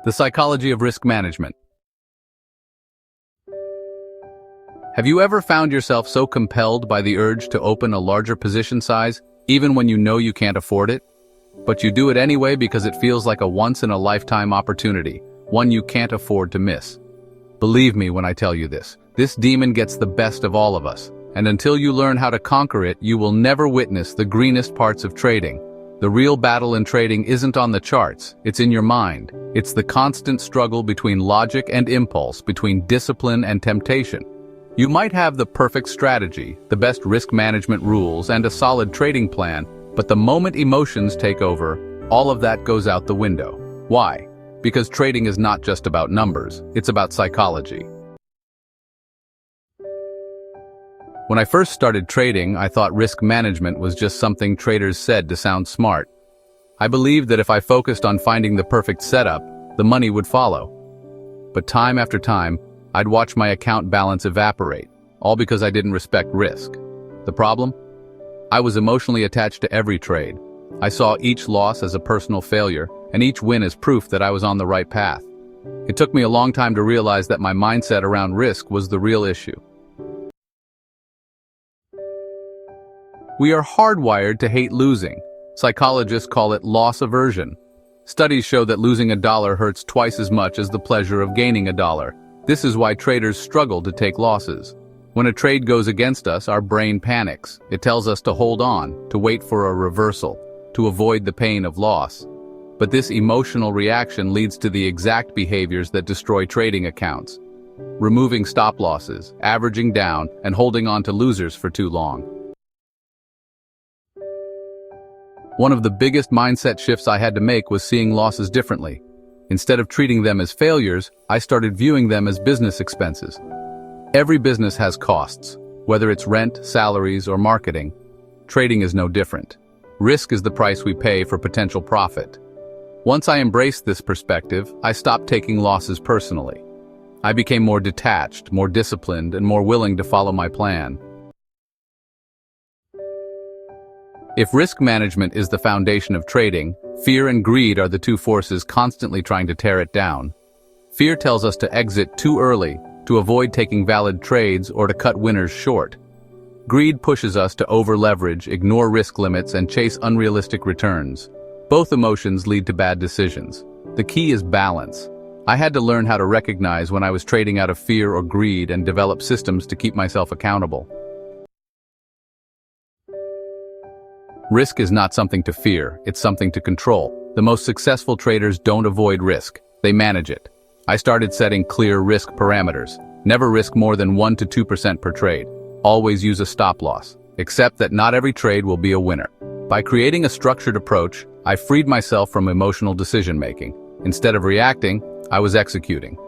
The psychology of risk management. Have you ever found yourself so compelled by the urge to open a larger position size, even when you know you can't afford it? But you do it anyway because it feels like a once-in-a-lifetime opportunity, one you can't afford to miss. Believe me when I tell you this demon gets the best of all of us, and until you learn how to conquer it, you will never witness the greenest parts of trading. The real battle in trading isn't on the charts, it's in your mind. It's the constant struggle between logic and impulse, between discipline and temptation. You might have the perfect strategy, the best risk management rules, and a solid trading plan, but the moment emotions take over, all of that goes out the window. Why? Because trading is not just about numbers, it's about psychology. When I first started trading, I thought risk management was just something traders said to sound smart. I believed that if I focused on finding the perfect setup, the money would follow. But time after time, I'd watch my account balance evaporate, all because I didn't respect risk. The problem? I was emotionally attached to every trade. I saw each loss as a personal failure, and each win as proof that I was on the right path. It took me a long time to realize that my mindset around risk was the real issue. We are hardwired to hate losing. Psychologists call it loss aversion. Studies show that losing $1 hurts twice as much as the pleasure of gaining $1. This is why traders struggle to take losses. When a trade goes against us, our brain panics. It tells us to hold on, to wait for a reversal, to avoid the pain of loss. But this emotional reaction leads to the exact behaviors that destroy trading accounts. Removing stop losses, averaging down, and holding on to losers for too long. One of the biggest mindset shifts I had to make was seeing losses differently. Instead of treating them as failures, I started viewing them as business expenses. Every business has costs, whether it's rent, salaries, or marketing. Trading is no different. Risk is the price we pay for potential profit. Once I embraced this perspective, I stopped taking losses personally. I became more detached, more disciplined, and more willing to follow my plan. If risk management is the foundation of trading, fear and greed are the two forces constantly trying to tear it down. Fear tells us to exit too early, to avoid taking valid trades, or to cut winners short. Greed pushes us to over-leverage, ignore risk limits, and chase unrealistic returns. Both emotions lead to bad decisions. The key is balance. I had to learn how to recognize when I was trading out of fear or greed and develop systems to keep myself accountable. Risk is not something to fear, it's something to control. The most successful traders don't avoid risk, they manage it. I started setting clear risk parameters. Never risk more than 1 to 2% per trade. Always use a stop loss. Accept that not every trade will be a winner. By creating a structured approach, I freed myself from emotional decision-making. Instead of reacting, I was executing.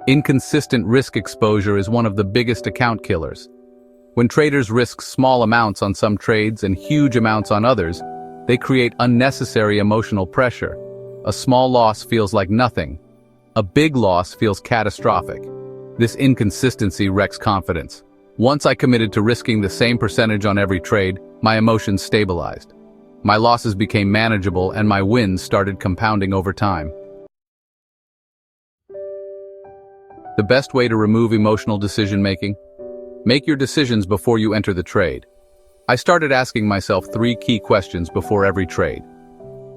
Inconsistent risk exposure is one of the biggest account killers. When traders risk small amounts on some trades and huge amounts on others, they create unnecessary emotional pressure. A small loss feels like nothing. A big loss feels catastrophic. This inconsistency wrecks confidence. Once I committed to risking the same percentage on every trade, my emotions stabilized. My losses became manageable and my wins started compounding over time. The best way to remove emotional decision-making? Make your decisions before you enter the trade. I started asking myself 3 key questions before every trade.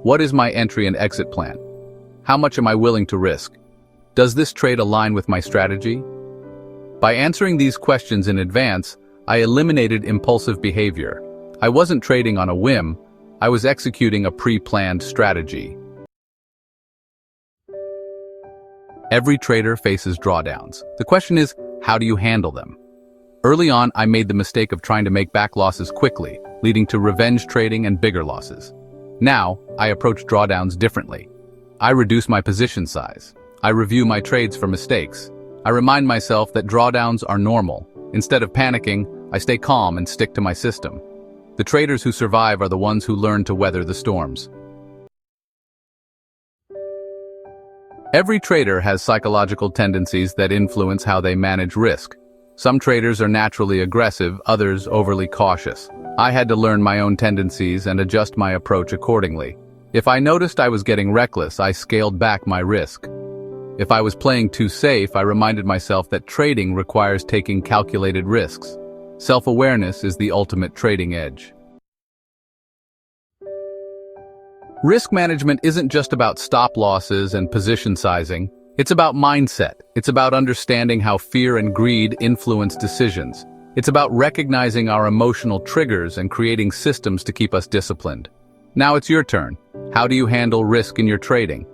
What is my entry and exit plan? How much am I willing to risk? Does this trade align with my strategy? By answering these questions in advance, I eliminated impulsive behavior. I wasn't trading on a whim, I was executing a pre-planned strategy. Every trader faces drawdowns. The question is, how do you handle them? Early on, I made the mistake of trying to make back losses quickly, leading to revenge trading and bigger losses. Now, I approach drawdowns differently. I reduce my position size. I review my trades for mistakes. I remind myself that drawdowns are normal. Instead of panicking, I stay calm and stick to my system. The traders who survive are the ones who learn to weather the storms. Every trader has psychological tendencies that influence how they manage risk. Some traders are naturally aggressive, others overly cautious. I had to learn my own tendencies and adjust my approach accordingly. If I noticed I was getting reckless, I scaled back my risk. If I was playing too safe, I reminded myself that trading requires taking calculated risks. Self-awareness is the ultimate trading edge. Risk management isn't just about stop losses and position sizing. It's about mindset. It's about understanding how fear and greed influence decisions. It's about recognizing our emotional triggers and creating systems to keep us disciplined. Now it's your turn. How do you handle risk in your trading?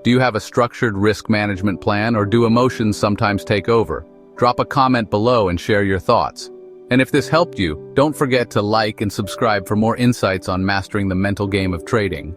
Do you have a structured risk management plan, or do emotions sometimes take over? Drop a comment below and share your thoughts. And if this helped you, don't forget to like and subscribe for more insights on mastering the mental game of trading.